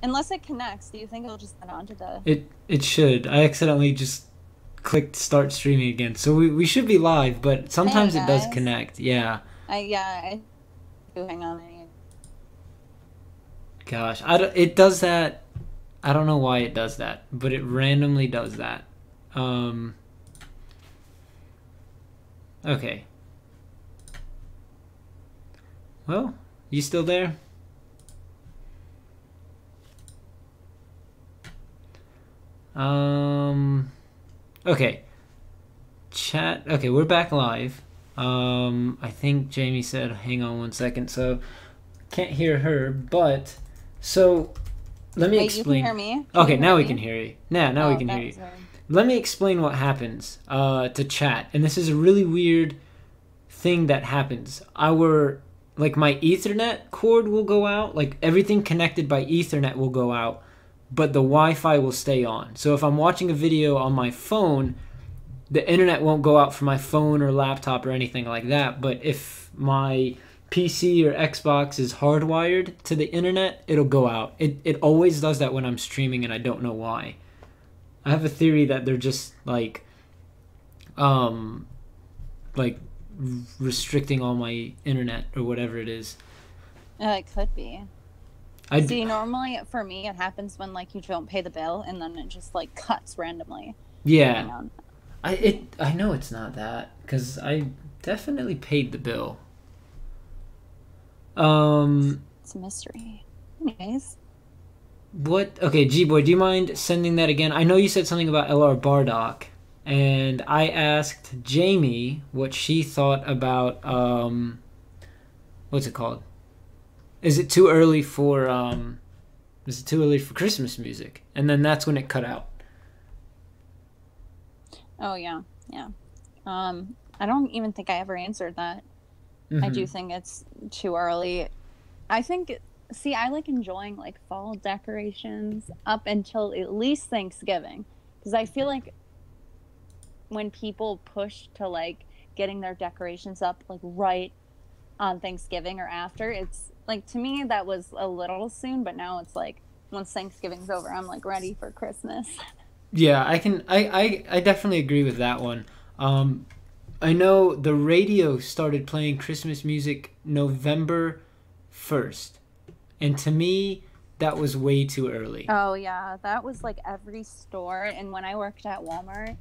Unless it connects, do you think it'll just get onto the... It should. I accidentally just clicked start streaming again. So we should be live, but Hey sometimes it does guys. connect. Yeah. I do hang on. Gosh, it does that. I don't know why it does that, but it randomly does that. Um, okay. Well, you still there? Um, okay. Chat. Okay, we're back live. I think Jamie said, hang on 1 second, so can't hear her, but so let me Wait, you can explain. hear me? Can you Okay, hear now we can me? hear you. Now we Oh, can hear that you. was weird. Let me explain what happens to chat, and this is a really weird thing that happens. My Ethernet cord will go out, like everything connected by Ethernet will go out, but the Wi-Fi will stay on. So if I'm watching a video on my phone, the internet won't go out for my phone or laptop or anything like that. But if my PC or Xbox is hardwired to the internet, it'll go out. It always does that when I'm streaming, and I don't know why. I have a theory that they're just um, like restricting all my internet or whatever it is. It could be. I See, normally for me, it happens when like you don't pay the bill and then it just like cuts randomly. yeah. Hang on. I know it's not that because I definitely paid the bill. It's a mystery. Anyways. What? Okay, G boy, do you mind sending that again? I know you said something about LR Bardock, and I asked Jamie what she thought about what's it called? Is it too early for is it too early for Christmas music? And then that's when it cut out. Oh yeah, yeah. I don't even think I ever answered that. I do think it's too early. I think, see, I like enjoying like fall decorations up until at least Thanksgiving, because I feel like when people push to like getting their decorations up like right on Thanksgiving or after, it's like, to me that was a little soon, but now it's like once Thanksgiving's over, I'm like ready for Christmas. Yeah, I can. I definitely agree with that one. I know the radio started playing Christmas music November 1st, and to me, that was way too early. Oh yeah, that was like every store. And when I worked at Walmart,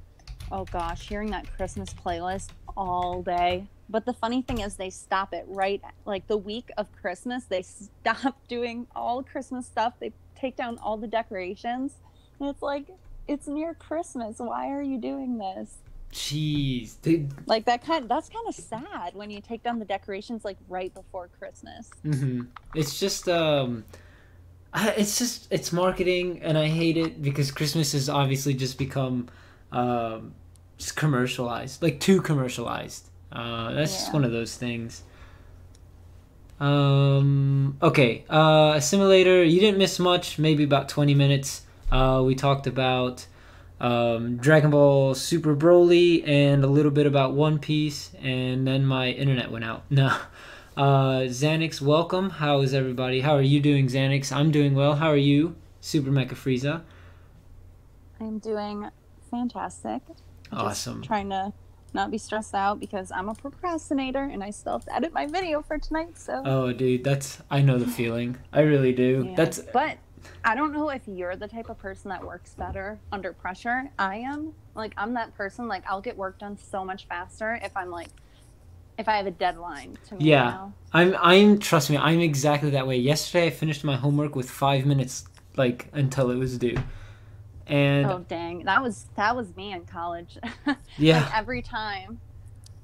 oh gosh, hearing that Christmas playlist all day. But the funny thing is, they stop it right like the week of Christmas. They stop doing all Christmas stuff. They take down all the decorations, and it's like, it's near Christmas. Why are you doing this? Jeez, they, Like that's kind of sad when you take down the decorations like right before Christmas. it's just it's marketing, and I hate it because Christmas has obviously just become just commercialized, like too commercialized. That's just Yeah. one of those things. Okay. Assimilator, you didn't miss much. Maybe about 20 minutes. We talked about Dragon Ball Super Broly and a little bit about One Piece, and then my internet went out. No. Xanix, welcome. How is everybody? How are you doing, Xanix? I'm doing well. How are you, Super Mecha Frieza? I'm doing fantastic. Just Awesome. trying to not be stressed out because I'm a procrastinator and I still have to edit my video for tonight. So Oh, dude, I know the feeling. I really do. yeah, but I don't know if you're the type of person that works better under pressure. I am. Like, I'm that person. Like, I'll get work done so much faster if I'm like, if I have a deadline to meet. Yeah. You know? Trust me, I'm exactly that way. Yesterday I finished my homework with 5 minutes, like, until it was due. And Oh dang, that was me in college. yeah. Like every time.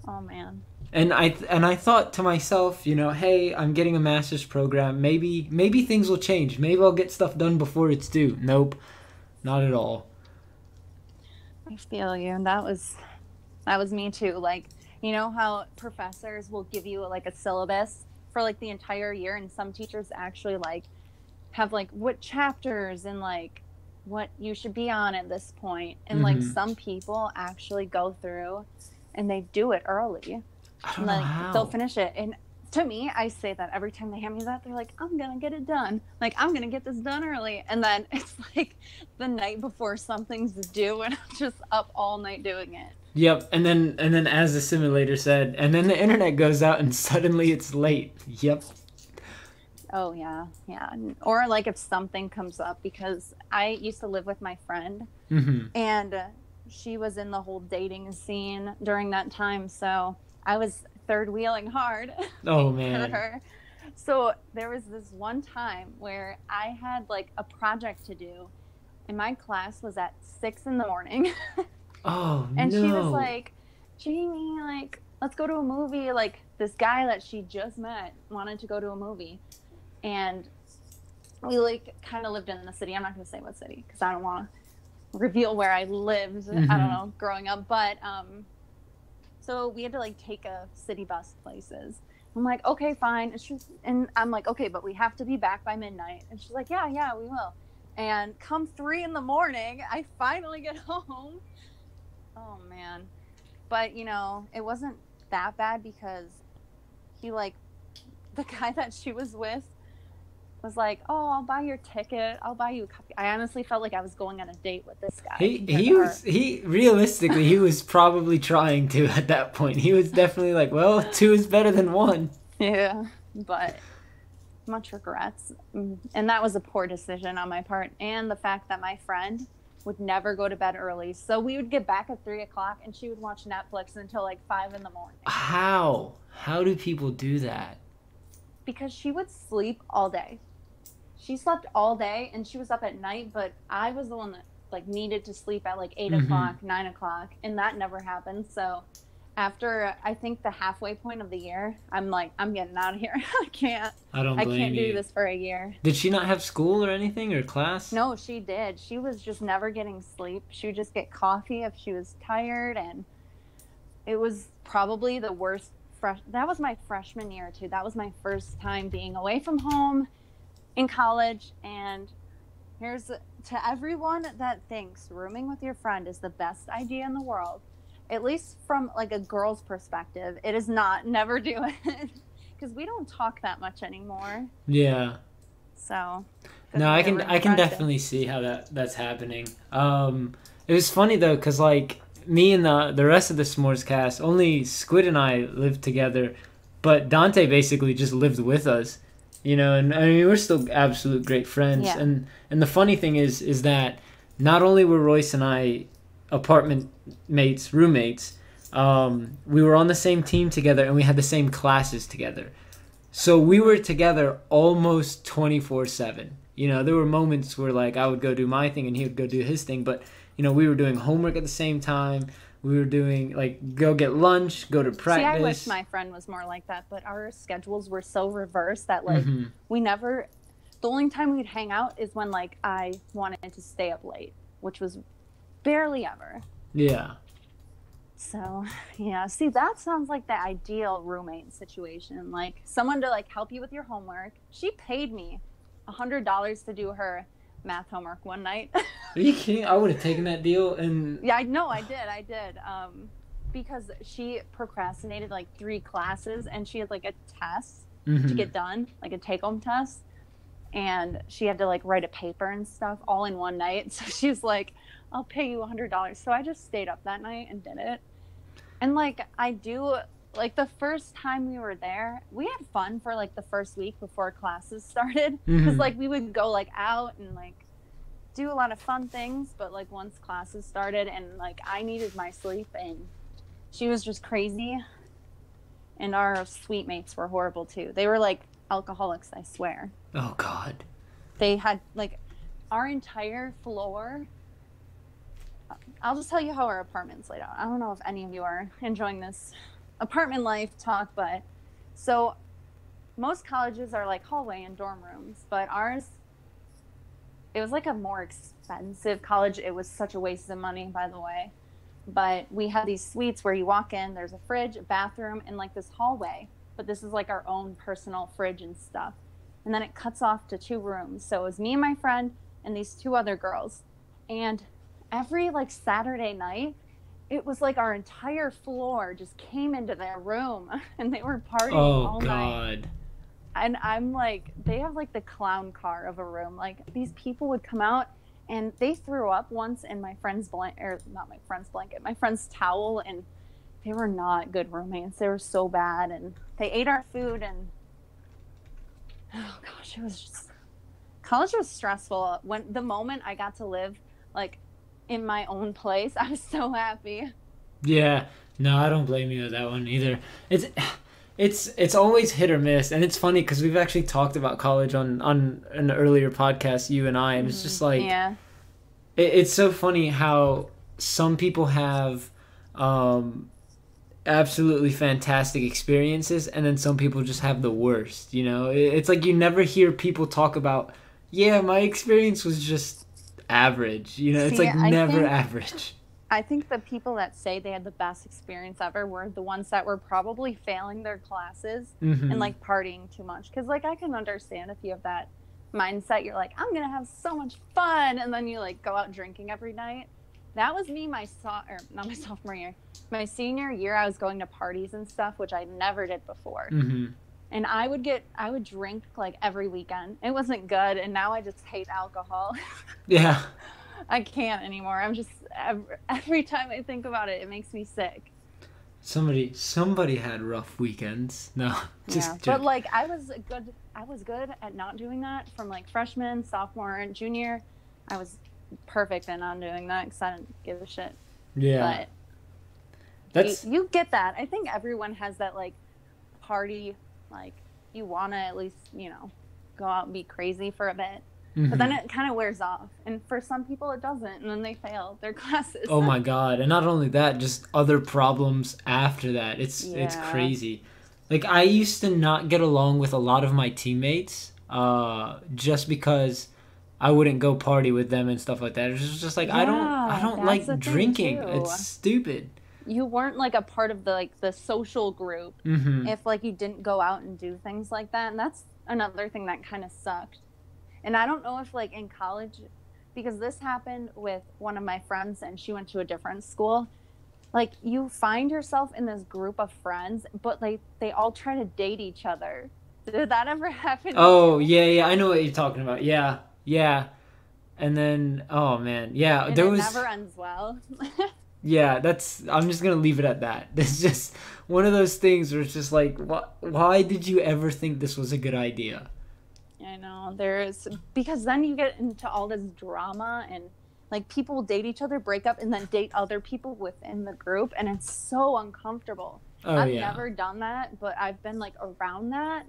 Oh man. And I thought to myself, hey, I'm getting a master's program. Maybe things will change. Maybe I'll get stuff done before it's due. Nope. Not at all. I feel you. And that was me too. Like, you know how professors will give you like a syllabus for like the entire year, and some teachers actually like have like what chapters and like what you should be on at this point. And like some people actually go through and they do it early. I don't And know like how. they'll finish it. And To me, I say that every time they hand me that, they're like, I'm gonna get it done. Like, I'm gonna get this done early. And then it's like the night before something's due and I'm just up all night doing it. Yep, and then as the simulator said, and then the internet goes out and suddenly it's late. Yep. Oh yeah, yeah. Or like if something comes up, because I used to live with my friend Mm-hmm. and she was in the whole dating scene during that time, so I was third wheeling hard Oh for man. her. So there was this one time where I had like a project to do and my class was at 6 in the morning. Oh And she was no. like, Jamie, like, let's go to a movie. Like, this guy that she just met wanted to go to a movie. And we, like, kind of lived in the city. I'm not going to say what city because I don't want to reveal where I lived. I don't Mm-hmm. know, growing up. But, so we had to, like, take a city bus places. I'm like, okay, fine. And I'm like, okay, but we have to be back by midnight. And she's like, yeah, we will. And come 3 in the morning, I finally get home. Oh, man. But, you know, it wasn't that bad because he, like, the guy that she was with was like, oh, I'll buy your ticket. I'll buy you a copy. I honestly felt like I was going on a date with this guy He compared to he her. was he realistically he was probably trying to at that point. He was definitely like, well, two is better than one. Yeah. But much regrets. And that was a poor decision on my part. And the fact that my friend would never go to bed early. So we would get back at 3 o'clock and she would watch Netflix until like 5 in the morning How? How do people do that? because she would sleep all day. She slept all day and she was up at night, but I was the one that like needed to sleep at like 8 Mm-hmm. o'clock, 9 o'clock, and that never happened. So after I think the halfway point of the year, I'm like, I'm getting out of here. I can't I don't I blame can't do you. this for a year. Did she not have school or anything or class? No, she did. She was just never getting sleep. She would just get coffee if she was tired, and it was probably the worst that was my freshman year too. That was my first time being away from home in college, and here's to everyone that thinks rooming with your friend is the best idea in the world. At least from like a girl's perspective, it is not. Never do it because we don't talk that much anymore. Yeah. So good No, way I to can ruin I can friendships. definitely see how that's happening. It was funny though, cause like me and the rest of the S'mores cast, only Squid and I lived together, but Dante basically just lived with us, you know. And I mean, we're still absolute great friends. Yeah. And the funny thing is that not only were Royce and I apartment mates, roommates, we were on the same team together, and we had the same classes together. So we were together almost 24/7. You know, there were moments where like I would go do my thing and he would go do his thing, but you know, we were doing homework at the same time. We were doing like go get lunch, go to See, I wish practice. my friend was more like that, but our schedules were so reversed that like Hmm. we never the only time we'd hang out is when like I wanted to stay up late, which was barely ever. Yeah. So, yeah, see, that sounds like the ideal roommate situation. Like someone to like help you with your homework. She paid me $100 to do her math homework one night. Are you kidding? I would have taken that deal and Yeah, I know, I did. Because she procrastinated like 3 classes and she had like a test to hmm get done, like a take-home test, and she had to like write a paper and stuff all in one night. So she was like, "I'll pay you $100." So I just stayed up that night and did it. And like I do, like the first time we were there, we had fun for like the first week before classes started, because hmm like we would go like out and like do a lot of fun things. But like once classes started and like I needed my sleep and she was just crazy, and our suite mates were horrible too. They were like alcoholics, I swear. Oh God. They had like our entire floor. I'll just tell you how our apartment's laid out. I don't know if any of you are enjoying this apartment life talk, but so most colleges are like hallway and dorm rooms, but ours, it was like a more expensive college. It was such a waste of money, by the way. But we had these suites where you walk in, there's a fridge, a bathroom, and like this hallway. But this is like our own personal fridge and stuff. And then it cuts off to 2 rooms. So it was me and my friend and these 2 other girls. And every like Saturday night, it was like our entire floor just came into their room and they were partying Oh all night. God. And I'm like, they have like the clown car of a room. Like these people would come out and they threw up once in my friend's blanket, or not my friend's blanket, my friend's towel. And they were not good roommates. They were so bad. And they ate our food. And oh gosh, it was just, college was stressful. When the moment I got to live like in my own place, I was so happy. Yeah. No, I don't blame you on that one either. It's always hit or miss, and it's funny because we've actually talked about college on an earlier podcast, you and I, and it's just like, Yeah. it's so funny how some people have absolutely fantastic experiences, and then some people just have the worst. You know, it's like you never hear people talk about, yeah, my experience was just average. You know, it's See, like never average. I think the people that say they had the best experience ever were the ones that were probably failing their classes and like partying too much. Because like I can understand if you have that mindset, you're like, I'm gonna have so much fun, and then you like go out drinking every night. That was me not my sophomore year, my senior year. I was going to parties and stuff, which I never did before. And I would drink like every weekend. It wasn't good, and now I just hate alcohol. Yeah. I can't anymore. I'm just every time I think about it, it makes me sick. Somebody had rough weekends. No, just yeah. But like I was good at not doing that from like freshman, sophomore, and junior. I was perfect at not doing that because I didn't give a shit. Yeah. But you get that. I think everyone has that like party, like you want to at least, you know, go out and be crazy for a bit. But then it kind of wears off. And for some people it doesn't. And then they fail their classes. Oh my God. And not only that, just other problems after that. It's crazy. Like I used to not get along with a lot of my teammates just because I wouldn't go party with them and stuff like that. It's just like I don't like drinking. It's stupid. You weren't like a part of the social group if like you didn't go out and do things like that. And that's another thing that kind of sucked. And I don't know if like in college, because this happened with one of my friends and she went to a different school, like you find yourself in this group of friends, but like they all try to date each other. Did that ever happen? Oh, yeah, I know what you're talking about. Yeah. And then, oh man, yeah, and it never ends well. Yeah, I'm just gonna leave it at that. It's just one of those things where it's just like, why did you ever think this was a good idea? I know, because then you get into all this drama and like people will date each other, break up, and then date other people within the group, and it's so uncomfortable. I've never done that, but I've been like around that,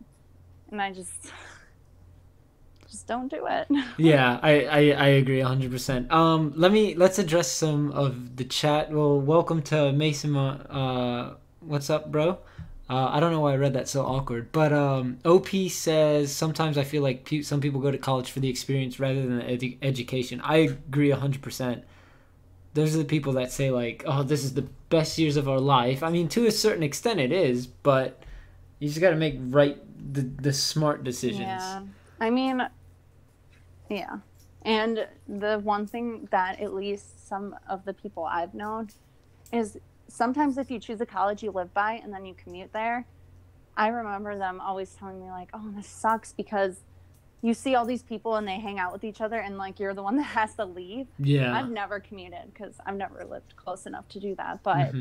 and I just don't do it. Yeah, I agree 100%. Let's address some of the chat. Well, welcome to Mason. What's up, bro? I don't know why I read that so awkward, but OP says sometimes I feel like some people go to college for the experience rather than the education. I agree 100%. Those are the people that say like, oh, this is the best years of our life. I mean, to a certain extent it is, but you just got to make the smart decisions. Yeah, I mean, yeah. And the one thing that at least some of the people I've known is sometimes if you choose a college you live by and then you commute there, I remember them always telling me like, oh, this sucks because you see all these people and they hang out with each other and like you're the one that has to leave. Yeah. I've never commuted because I've never lived close enough to do that. But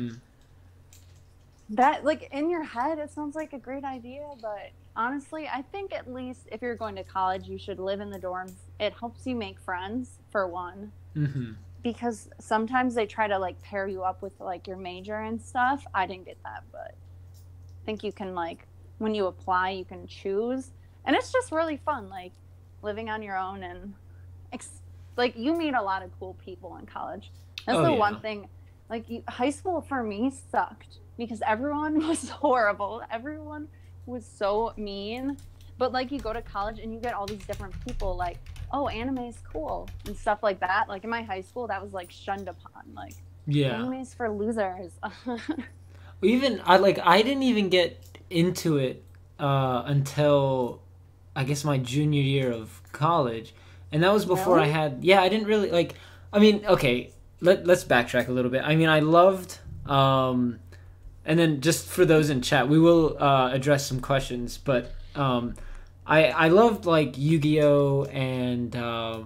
that like in your head, it sounds like a great idea. But honestly, I think at least if you're going to college, you should live in the dorms. It helps you make friends for one. Because sometimes they try to like pair you up with like your major and stuff. I didn't get that, but I think you can like when you apply, you can choose, and it's just really fun, like living on your own and like you meet a lot of cool people in college. That's one thing. Like high school for me sucked because everyone was horrible. Everyone was so mean. But like you go to college and you get all these different people like, oh, anime is cool and stuff like that. Like in my high school, that was like shunned upon. Like, anime is for losers. Even I didn't even get into it until I guess my junior year of college, and that was before I had. Yeah, I didn't really like. I mean, okay, let's backtrack a little bit. I mean, I loved, and then just for those in chat, we will address some questions. But I loved like Yu-Gi-Oh and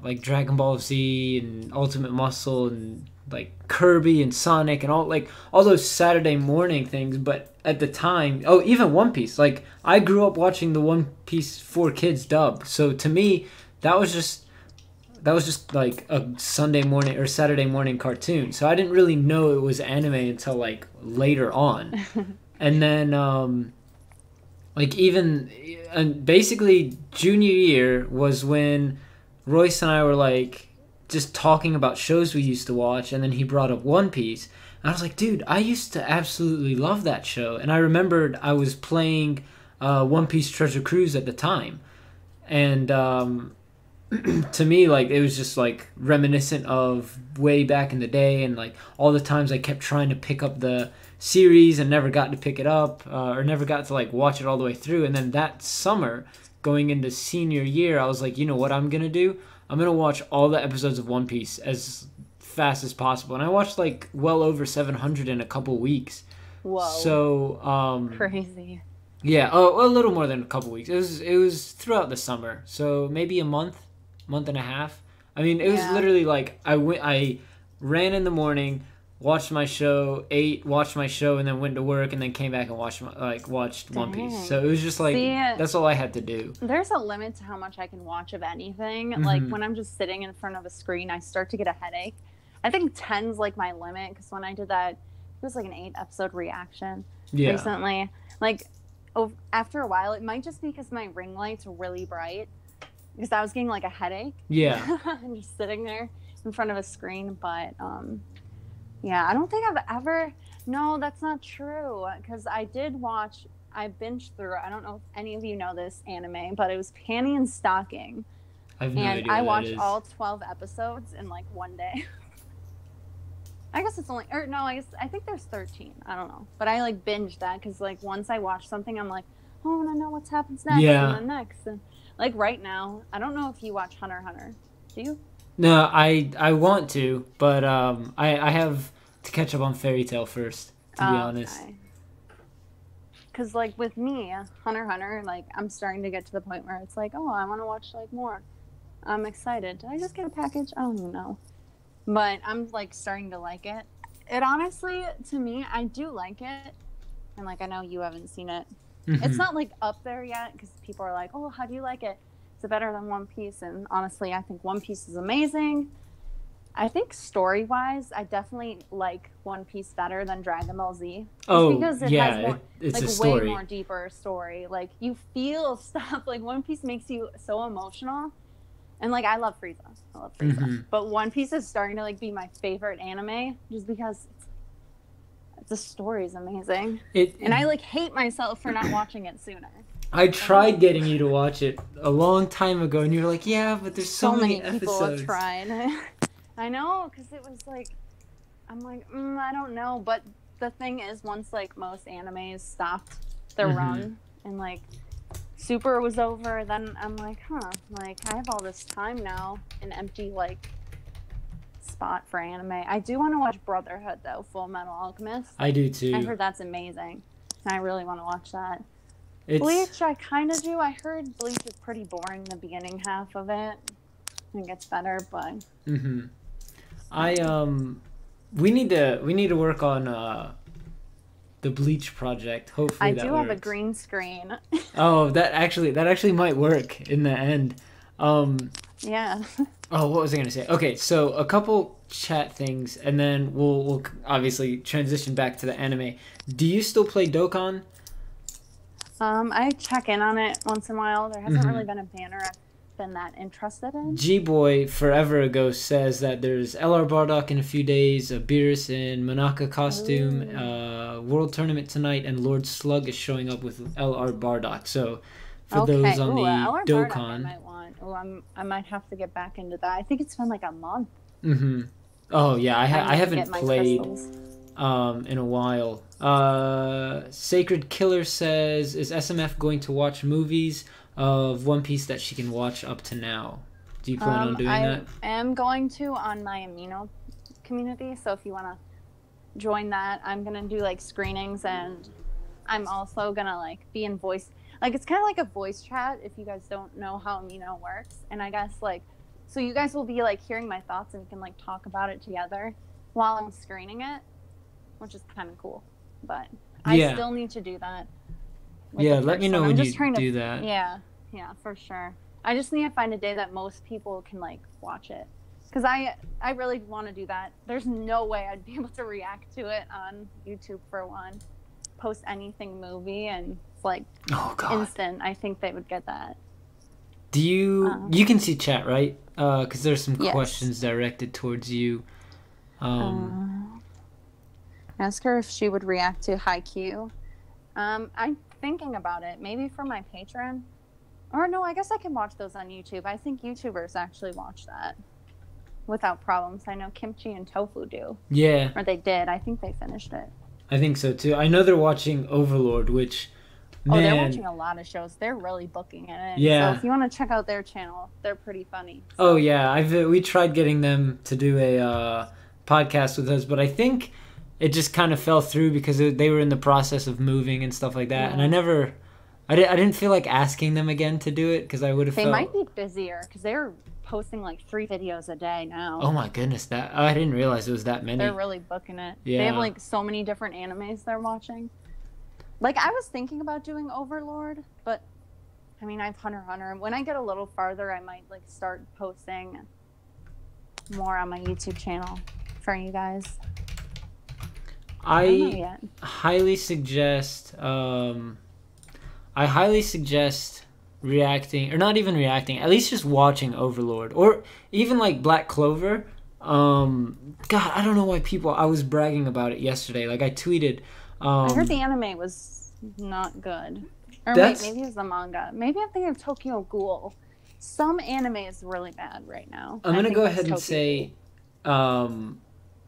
like Dragon Ball Z and Ultimate Muscle and like Kirby and Sonic and all those Saturday morning things. But at the time, oh, even One Piece. Like I grew up watching the One Piece for Kids dub. So to me, that was just like a Sunday morning or Saturday morning cartoon. So I didn't really know it was anime until like later on. And then like even and basically junior year was when Royce and I were like just talking about shows we used to watch, and then he brought up One Piece. And I was like, dude, I used to absolutely love that show. And I remembered I was playing One Piece Treasure Cruise at the time. And to me, like, it was just like reminiscent of way back in the day, and like all the times I kept trying to pick up the series and never got to pick it up, or never got to like watch it all the way through. And then that summer going into senior year, I was like, you know what I'm gonna do? I'm gonna watch all the episodes of One Piece as fast as possible. And I watched like well over 700 in a couple weeks. Whoa. So crazy. Yeah, a little more than a couple weeks. It was throughout the summer, so maybe a month and a half. I mean, it was literally like I ran in the morning, watched my show, ate, watched my show, and then went to work, and then came back and watched One Piece. So it was just like, that's all I had to do. There's a limit to how much I can watch of anything. Like when I'm just sitting in front of a screen, I start to get a headache. I think 10's like my limit, because when I did that, it was like an 8-episode reaction recently. Like after a while, it might just be because my ring light's really bright, because I was getting like a headache. Yeah. I'm just sitting there in front of a screen. But yeah, I don't think I've ever. No, that's not true. Because I binged through. I don't know if any of you know this anime, but it was Panty and Stocking. I've no idea I what watched that is. all 12 episodes in like one day. I guess it's only, or no, I think there's 13. I don't know. But I like binged that because like once I watch something, I'm like, oh, I want to know what happens next and then next. And like right now, I don't know if you watch Hunter x Hunter. Do you? No, I want to, but I have to catch up on Fairy Tail first, to be honest. Because like with me, Hunter x Hunter, like I'm starting to get to the point where it's like, oh, I want to watch like more. I'm excited. Did I just get a package? I don't even know. But I'm like starting to like it. It honestly, to me, I do like it. And like I know you haven't seen it. It's not like up there yet, because people are like, oh, how do you like it? Is it better than One Piece? And honestly, I think One Piece is amazing. I think story-wise, I definitely like One Piece better than Dragon Ball Z. Oh, because it yeah, has more, it's like a story. way more deeper story. Like you feel stuff. Like One Piece makes you so emotional. And like I love Frieza. But One Piece is starting to like be my favorite anime, just because the story is amazing. And I like hate myself for not watching it sooner. I tried getting you to watch it a long time ago, and you're like, yeah, but there's so many people episodes. Have tried. I know, because it was like, I'm like, I don't know. But the thing is, once like most animes stopped their run and like Super was over, then I'm like, like I have all this time now, an empty like spot for anime. I do want to watch Brotherhood though, Full Metal Alchemist. I do too. I heard that's amazing, and I really want to watch that. Bleach, I kind of do. I heard Bleach is pretty boring the beginning half of it. I think it's better, but we need to work on the Bleach project. Hopefully I that do works. have a green screen. Oh, that actually might work in the end. Yeah. Oh, what was I gonna say? Okay, so a couple chat things, and then we'll obviously transition back to the anime. Do you still play Dokkan? I check in on it once in a while. There hasn't really been a banner I've been that interested in. G-Boy forever ago says that there's LR Bardock in a few days, a Beerus in Monaka costume, World Tournament tonight, and Lord Slug is showing up with LR Bardock. So for those on the LR Dokkan, Bardock I might want. I might have to get back into that. I think it's been like a month. Oh yeah, I haven't played in a while. Sacred Killer says, is SMF going to watch movies of One Piece that she can watch up to now? Do you plan on doing that? I am going to on my Amino community. So if you want to join that, I'm going to do like screenings, and I'm also going to like be in voice. Like it's kind of like a voice chat if you guys don't know how Amino works. And I guess like, so you guys will be like hearing my thoughts and we can like talk about it together while I'm screening it, which is kind of cool. But I still need to do that. Yeah, let me know when you do that. Yeah, for sure. I just need to find a day that most people can like watch it, because I really want to do that. There's no way I'd be able to react to it on YouTube for one. Post anything movie and it's like instant. I think they would get that. Do you you can see chat, right? Because there's some questions directed towards you. Ask her if she would react to Haikyuu. I'm thinking about it. Maybe for my Patreon. Or no, I guess I can watch those on YouTube. I think YouTubers actually watch that without problems. I know Kimchi and Tofu do. Yeah. Or they did. I think they finished it. I think so too. I know they're watching Overlord, which, man. Oh, they're watching a lot of shows. They're really booking it in. Yeah. So if you want to check out their channel, they're pretty funny. So. Oh yeah, we tried getting them to do a podcast with us, but I think it just kind of fell through because they were in the process of moving and stuff like that, and I didn't feel like asking them again to do it because I would have. They might be busier because they're posting like 3 videos a day now. Oh my goodness, I didn't realize it was that many. They're really booking it. Yeah. They have like so many different animes they're watching. Like I was thinking about doing Overlord, but I mean I have Hunter x Hunter, and when I get a little farther, I might like start posting more on my YouTube channel for you guys. I highly suggest reacting, or not even reacting, at least just watching Overlord, or even like Black Clover. God, I don't know why I was bragging about it yesterday. Like I tweeted. I heard the anime was not good. Or wait, maybe it was the manga. Maybe I'm thinking of Tokyo Ghoul. Some anime is really bad right now. I'm going to go ahead and say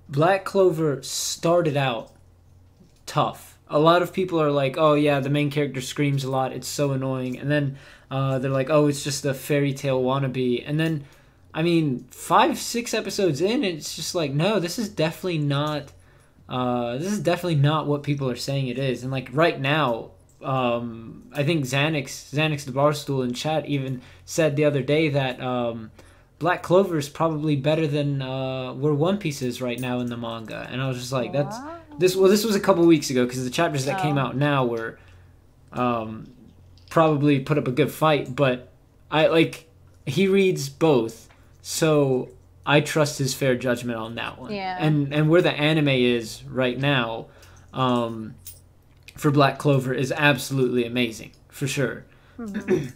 Black Clover started out tough. A lot of people are like, oh yeah, the main character screams a lot, it's so annoying. And then they're like, oh, it's just a fairy tale wannabe. And then, I mean, 5-6 episodes in, it's just like, no, this is definitely not what people are saying it is. And like right now, I think Xanax the Barstool in chat even said the other day that Black Clover is probably better than where One Piece is right now in the manga. And I was just like, this was a couple weeks ago, because the chapters that came out now were probably put up a good fight, but he reads both, so I trust his fair judgment on that one. Yeah. And where the anime is right now, for Black Clover is absolutely amazing, for sure. Mm-hmm.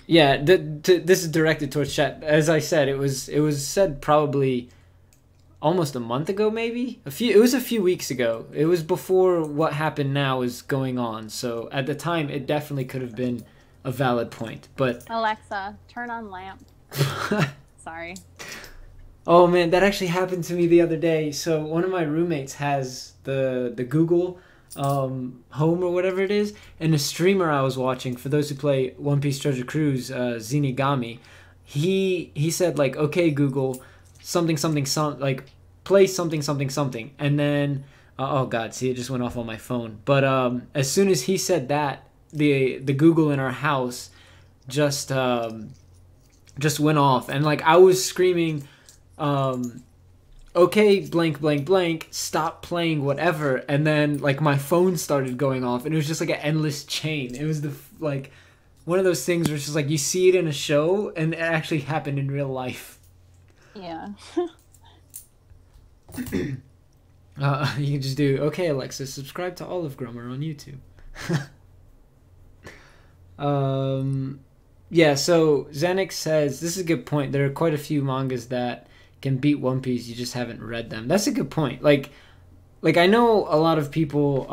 Yeah, this is directed towards chat. As I said, it was said probably almost a month ago, maybe. It was a few weeks ago. It was before what happened now is going on. So at the time, it definitely could have been a valid point. But Alexa, turn on lamp. Sorry. Oh man, that actually happened to me the other day. So one of my roommates has the Google Home or whatever it is, and a streamer I was watching, for those who play One Piece Treasure Cruise, Zinigami, he said like, okay Google, something like play something, and then oh god, see, it just went off on my phone. But as soon as he said that, the Google in our house just went off, and like I was screaming, okay, blank, blank, blank, stop playing whatever. And then, like, my phone started going off, and it was just, like, an endless chain. It was, one of those things where it's just, like, you see it in a show, and it actually happened in real life. Yeah. You can just do, okay, Alexa, subscribe to OliveGrummer on YouTube. Yeah, so Xanax says, this is a good point. There are quite a few mangas that can beat One Piece, you just haven't read them. That's a good point. Like I know a lot of people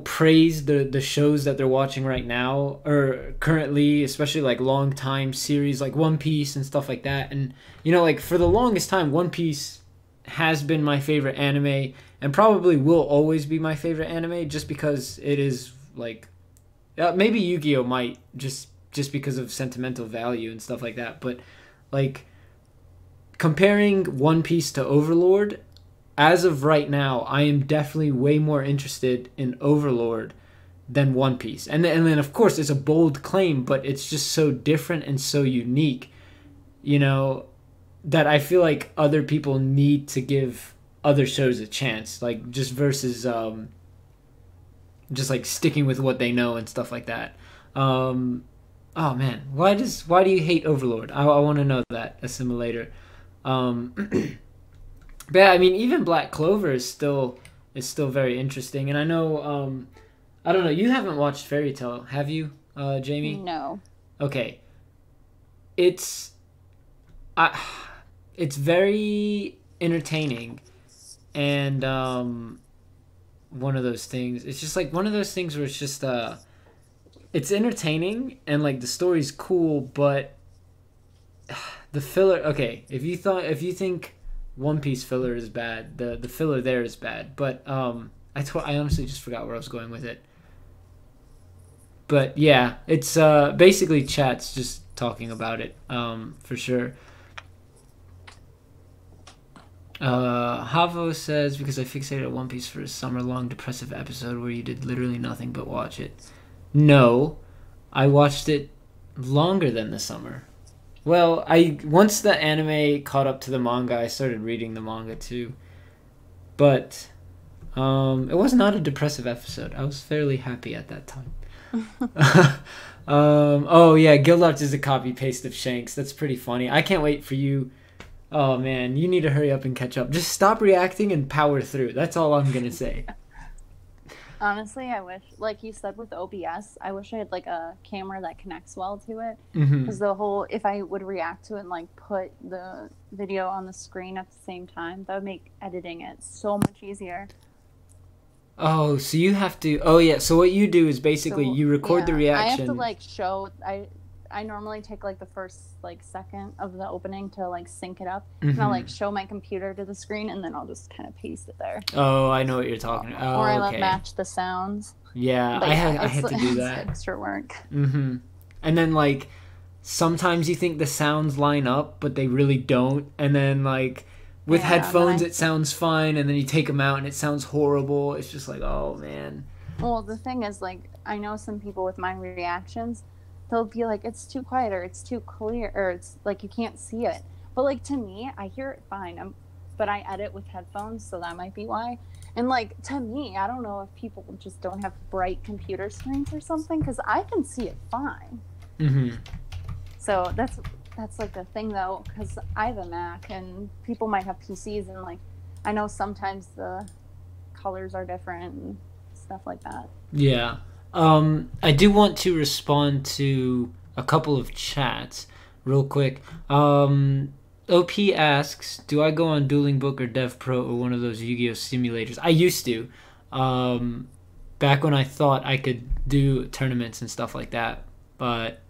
praise the shows that they're watching right now, or currently, especially like long time series like One Piece and stuff like that. And you know, like for the longest time, One Piece has been my favorite anime, and probably will always be my favorite anime, just because it is like maybe Yu-Gi-Oh might just just because of sentimental value and stuff like that. But like comparing One Piece to Overlord, as of right now, I am definitely way more interested in Overlord than One Piece. And then of course it's a bold claim, but it's just so different and so unique, you know, that I feel like other people need to give other shows a chance, like just versus just like sticking with what they know and stuff like that. Oh man, why do you hate Overlord? I want to know that, Assimilator. But yeah, I mean, even Black Clover is still very interesting, and I know I don't know, you haven't watched Fairy Tail, have you, Jamie? No. Okay, it's it's very entertaining, and one of those things. It's just like one of those things where it's just it's entertaining and like the story's cool, but the filler. Okay, if you think One Piece filler is bad, the filler there is bad. But I honestly just forgot where I was going with it. But yeah, it's basically chat's just talking about it, for sure. Havo says, because I fixated on One Piece for a summer-long depressive episode where you did literally nothing but watch it. No, I watched it longer than the summer. Well, once the anime caught up to the manga, I started reading the manga too. But it was not a depressive episode. I was fairly happy at that time. Oh yeah, Guildart is a copy paste of Shanks. That's pretty funny. I can't wait for you. Oh man, you need to hurry up and catch up. Just stop reacting and power through. That's all I'm gonna say. Honestly, I wish, like you said with OBS, I wish I had like a camera that connects well to it. Because if I would react to it and like put the video on the screen at the same time, that would make editing it so much easier. Oh, so you have to. Oh yeah. So what you do is basically you record the reaction. I have to like show. I normally take like the first like second of the opening to like sync it up, and I'll like show my computer to the screen, and then I'll just kind of paste it there. Oh, I know what you're talking about. Or I like match the sounds. Yeah, I had to do that. It's extra work. And then like sometimes you think the sounds line up, but they really don't, and then like with headphones it sounds fine, and then you take them out and it sounds horrible. It's just like, oh man. Well, the thing is, like, I know some people with my reactions, they'll be like, it's too quiet, or it's too clear, or it's like you can't see it. But like to me, I hear it fine. But I edit with headphones, so that might be why. And like to me, I don't know if people just don't have bright computer screens or something, because I can see it fine. So that's like the thing though, because I have a Mac and people might have PCs, and like I know sometimes the colors are different and stuff like that. Yeah. I do want to respond to a couple of chats real quick. OP asks, do I go on Dueling Book or Dev Pro or one of those Yu-Gi-Oh simulators? I used to. Back when I thought I could do tournaments and stuff like that. But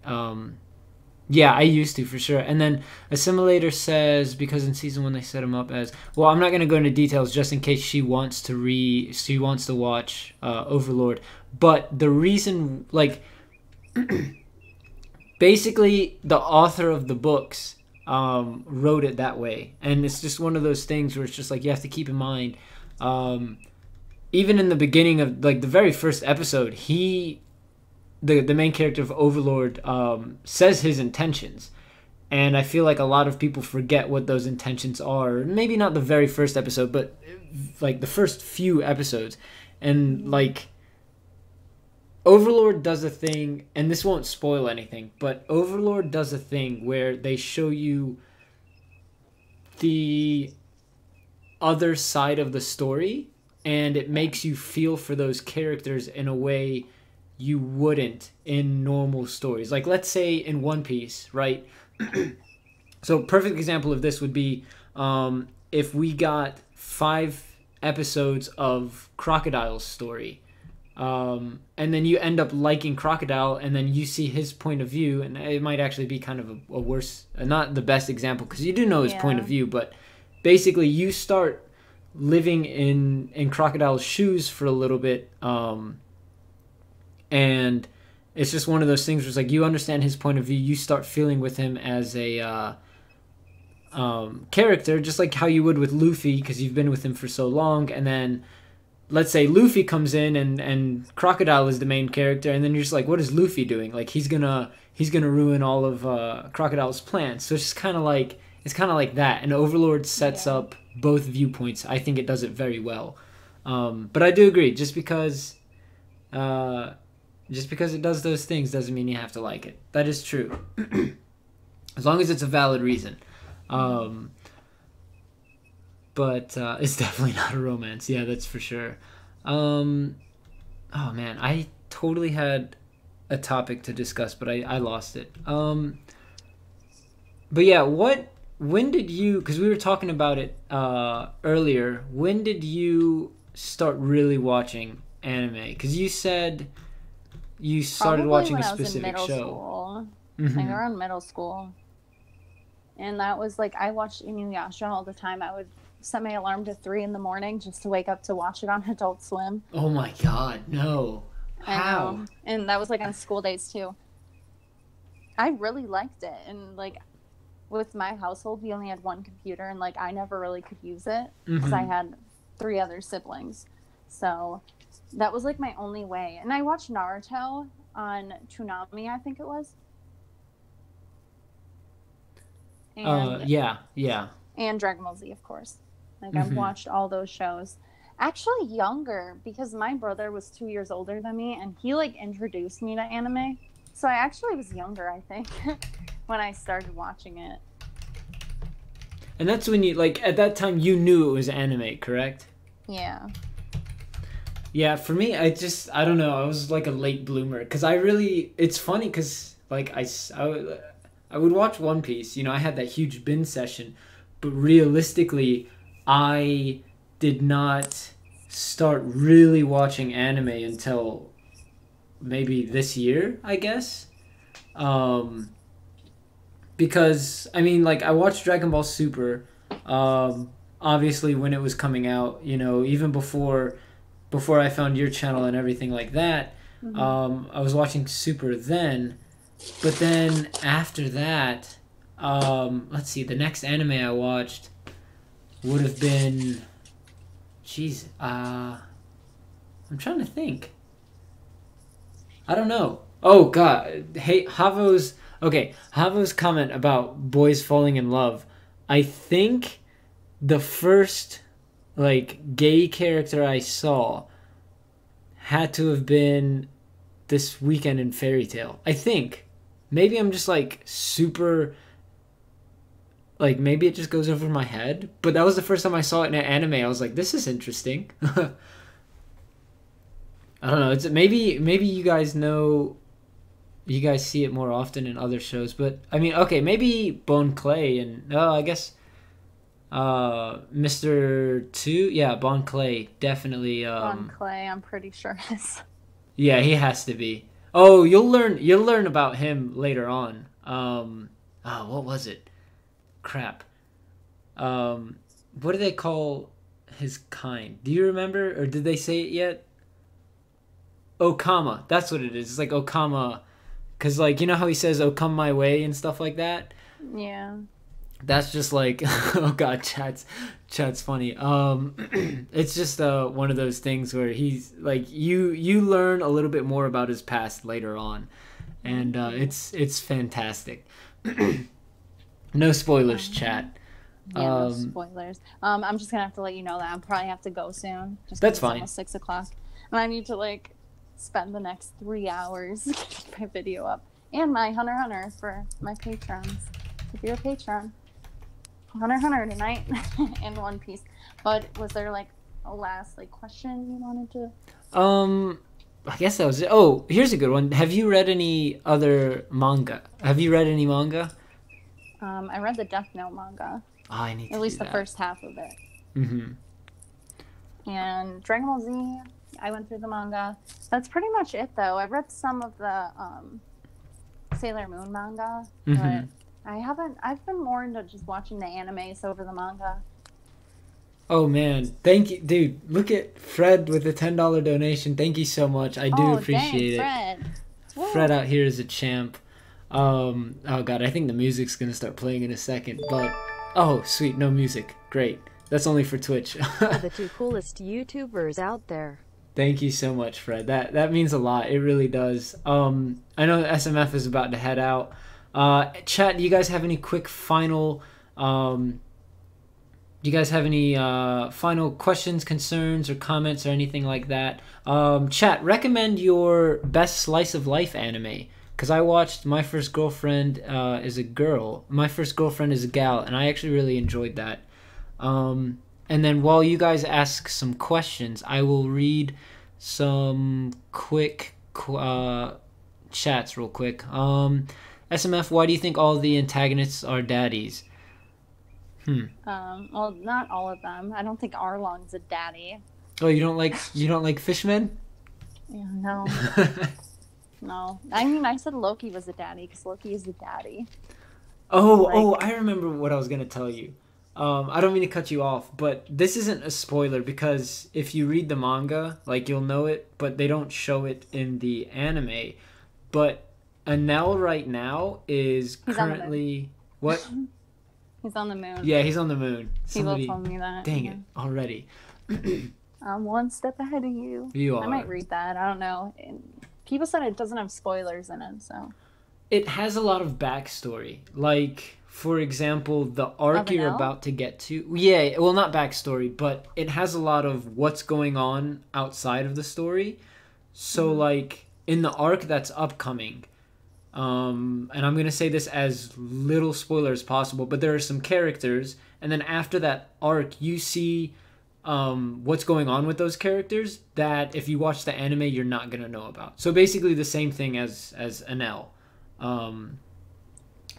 yeah, I used to for sure. And then Assimilator says, because in season 1 they set him up as, well, I'm not going to go into details just in case she wants to watch Overlord. But the reason, like, basically the author of the books wrote it that way. And it's just one of those things where it's just like you have to keep in mind, even in the beginning of, like, the very first episode, the main character of Overlord says his intentions. And I feel like a lot of people forget what those intentions are. Maybe not the very first episode, but like the first few episodes. And like Overlord does a thing, and this won't spoil anything, but Overlord does a thing where they show you the other side of the story, and it makes you feel for those characters in a way you wouldn't in normal stories. Like, let's say in One Piece, right? So perfect example of this would be if we got 5 episodes of Crocodile's story, and then you end up liking Crocodile, and then you see his point of view, and it might actually be kind of a worse, not the best example, because you do know his point of view, but basically you start living in Crocodile's shoes for a little bit, and it's just one of those things where it's like you understand his point of view, you start feeling with him as a character, just like how you would with Luffy because you've been with him for so long, and then let's say Luffy comes in and Crocodile is the main character, and then you're just like, what is Luffy doing? Like he's gonna ruin all of Crocodile's plans. So it's kind of like that. And Overlord sets up both viewpoints. I think it does it very well. But I do agree. Just because it does those things doesn't mean you have to like it. That is true. As long as it's a valid reason. But it's definitely not a romance. Yeah, that's for sure. Oh man, I totally had a topic to discuss, but I lost it. But yeah, when did you, because we were talking about it earlier, when did you start really watching anime? Because you said you started watching a specific show. School. Like around middle school. And that was like, I watched Inuyasha all the time. I would set my alarm to 3 a.m. just to wake up to watch it on Adult Swim. Oh my god, no. How? And that was like on school days too. I really liked it. And like with my household, we only had one computer, and like I never really could use it because I had 3 other siblings. So that was like my only way. And I watched Naruto on Toonami, I think it was. And, yeah. And Dragon Ball Z, of course. Like I've watched all those shows. Actually younger, because my brother was 2 years older than me, and he like introduced me to anime. So I actually was younger, I think, when I started watching it. And that's when you, like, at that time you knew it was anime, correct? Yeah. Yeah, for me, I don't know, I was like a late bloomer, because it's funny, because, like, I would watch One Piece, you know, I had that huge binge session, but realistically, I did not start really watching anime until maybe this year, I guess. Because, I mean, like, I watched Dragon Ball Super, obviously when it was coming out, you know, even before I found your channel and everything like that. I was watching Super then, but then after that, let's see, the next anime I watched would have been, I'm trying to think. I don't know. Oh god, hey, Havo's comment about boys falling in love. I think the first like gay character I saw had to have been This Weekend in Fairy Tale. I think. Maybe I'm just like super, like maybe it just goes over my head, but that was the first time I saw it in an anime. I was like, this is interesting. I don't know. It's maybe you guys know, you guys see it more often in other shows, but I mean, okay, maybe Bone Clay and I guess Mr. 2, yeah, Bon Clay definitely. Bon Clay, I'm pretty sure is. Yeah, he has to be. Oh, you'll learn about him later on. What was it? Crap. What do they call his kind? Do you remember, or did they say it yet? Okama. That's what it is. It's like Okama, because like you know how he says "Oh come my way" and stuff like that. Yeah. That's just like oh god, chat's funny. It's just one of those things where he's like you learn a little bit more about his past later on, and it's fantastic. No spoilers, chat. Yeah, no spoilers. I'm just gonna have to let you know that I probably have to go soon. Just that's fine. It's almost 6:00, and I need to like spend the next 3 hours getting my video up and my Hunter x Hunter for my patrons. If you're a patron, Hunter x Hunter tonight and One Piece. But was there like a last like question you wanted to? I guess that was it. Oh, here's a good one. Have you read any other manga? Have you read any manga? I read the Death Note manga. Oh, I need to at least do the that. first half of it. Mm-hmm. And Dragon Ball Z, I went through the manga. That's pretty much it, though. I read some of the Sailor Moon manga, but I haven't. I've been more into just watching the animes over the manga. Oh man, thank you, dude. Look at Fred with the $10 donation. Thank you so much. I do appreciate Fred. Fred out here is a champ. Oh god, I think the music's gonna start playing in a second, but oh sweet, no music. Great. That's only for Twitch. The two coolest YouTubers out there. Thank you so much, Fred. That means a lot. It really does. I know SMF is about to head out. Chat, do you guys have any quick final do you guys have any final questions, concerns, or comments, or anything like that? Chat, recommend your best slice of life anime. Because I watched My First Girlfriend is a Girl. My First Girlfriend is a Gal, and I actually really enjoyed that. And then while you guys ask some questions, I will read some quick chats real quick. SMF, why do you think all the antagonists are daddies? Well, not all of them. I don't think Arlong's a daddy. Oh, you don't like fishmen? Yeah, no. No. I mean, I said Loki was a daddy because Loki is a daddy. Oh, I remember what I was gonna tell you. I don't mean to cut you off, but this isn't a spoiler because if you read the manga, like you'll know it, but they don't show it in the anime. But Anel right now is currently what? He's on the moon. Yeah, he's on the moon. People told me that. Dang it, already. I'm one step ahead of you. You are. I might read that. I don't know. People said it doesn't have spoilers in it, so. It has a lot of backstory. Like, for example, the arc you're about to get to. Yeah, well, not backstory, but it has a lot of what's going on outside of the story. So, like, in the arc that's upcoming, and I'm going to say this as little spoiler as possible, but there are some characters, and then after that arc, you see what's going on with those characters that if you watch the anime, you're not going to know about. So basically the same thing as Anel.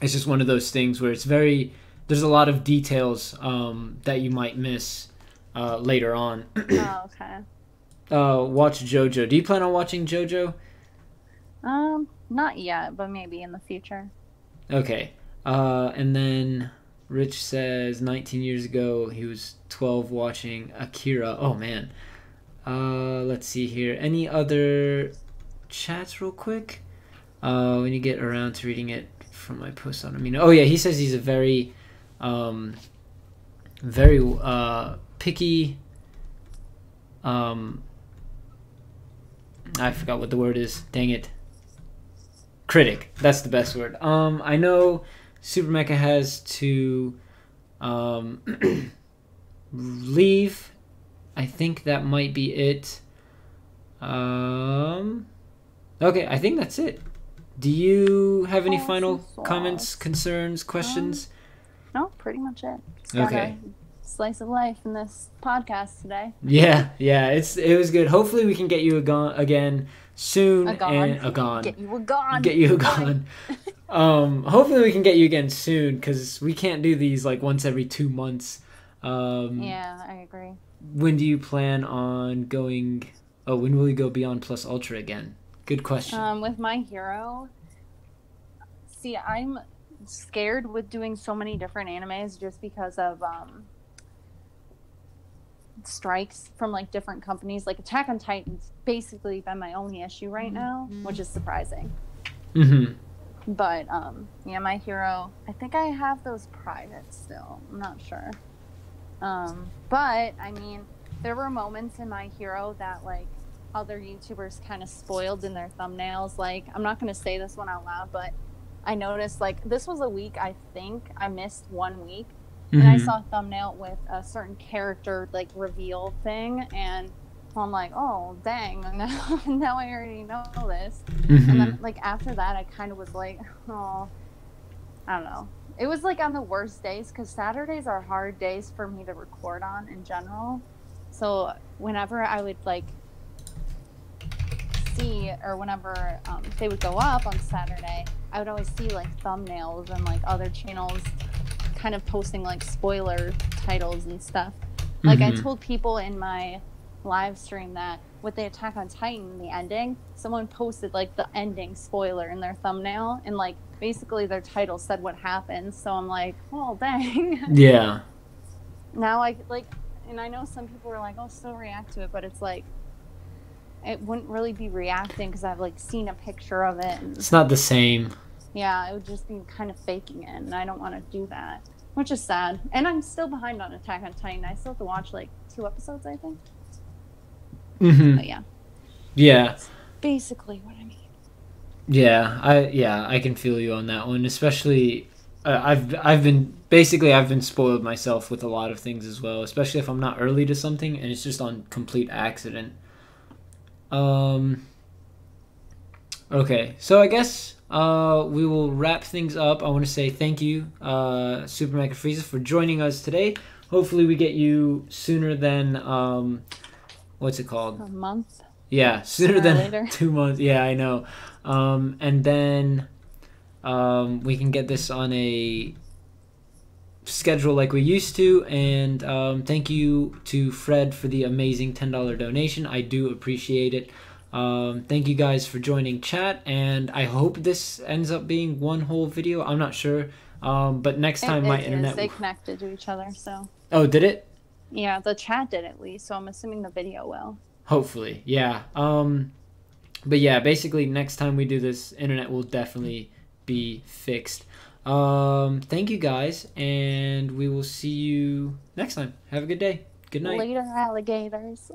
It's just one of those things where there's a lot of details that you might miss later on. Oh, okay. Watch JoJo. Do you plan on watching JoJo? Not yet, but maybe in the future. Okay. And then Rich says 19 years ago he was 12 watching Akira. Oh man. Let's see here. Any other chats real quick? When you get around to reading it from my post on Amino. Oh yeah, he says he's a very picky I forgot what the word is. Dang it. Critic. That's the best word. I know Super Mecha has to leave. I think that might be it. Okay, I think that's it. Do you have any final comments, concerns, questions? No, pretty much it. Just got Okay. a slice of life in this podcast today. Yeah, it was good. Hopefully we can get you again soon. Get you a gone. Hopefully we can get you again soon because we can't do these like once every 2 months. Yeah, I agree. When do you plan on going? Oh, when will you go Beyond Plus Ultra again? Good question. With My Hero, see, I'm scared with doing so many different animes just because of strikes from like different companies. Like Attack on Titan's basically been my only issue right now, which is surprising. But yeah, My Hero, I think I have those private still. I'm not sure. But I mean, there were moments in My Hero that like other YouTubers kind of spoiled in their thumbnails. Like, I'm not going to say this one out loud, but I noticed like this was a week, I think I missed 1 week, and I saw a thumbnail with a certain character like reveal thing, and I'm like, oh dang, now I already know this. And then like after that I kind of was like, oh, I don't know, it was like on the worst days because Saturdays are hard days for me to record on in general. So whenever I would like see, or whenever they would go up on Saturday, I would always see like thumbnails and like other channels kind of posting like spoiler titles and stuff. Like I told people in my live stream that with the Attack on Titan, the ending, someone posted like the ending spoiler in their thumbnail, and like basically their title said what happened. So I'm like, oh dang. Yeah. Now I like, and I know some people were like, oh, still react to it, but it's like, it wouldn't really be reacting because I've like seen a picture of it. And, It's not the same. yeah, it would just be kind of faking it, and I don't want to do that, which is sad. And I'm still behind on Attack on Titan. I still have to watch like 2 episodes, I think. Mm-hmm. But yeah. Yeah. That's basically what I mean. Yeah, I can feel you on that one, especially I've been spoiled myself with a lot of things as well, especially if I'm not early to something and it's just on complete accident. Okay, so I guess we will wrap things up. I want to say thank you, Super Mega Freeza, for joining us today. Hopefully we get you sooner than what's it called? A month. Yeah, sooner than later. 2 months. Yeah, I know. And then we can get this on a schedule like we used to. And thank you to Fred for the amazing $10 donation. I do appreciate it. Thank you guys for joining chat, and I hope this ends up being one whole video. I'm not sure, but next time my internet. They connected to each other, so. Oh, did it? Yeah, the chat did at least, so I'm assuming the video will. Hopefully, yeah. But yeah, basically next time we do this, internet will definitely be fixed. Thank you guys, and we will see you next time. Have a good day. Good night. Later, alligators.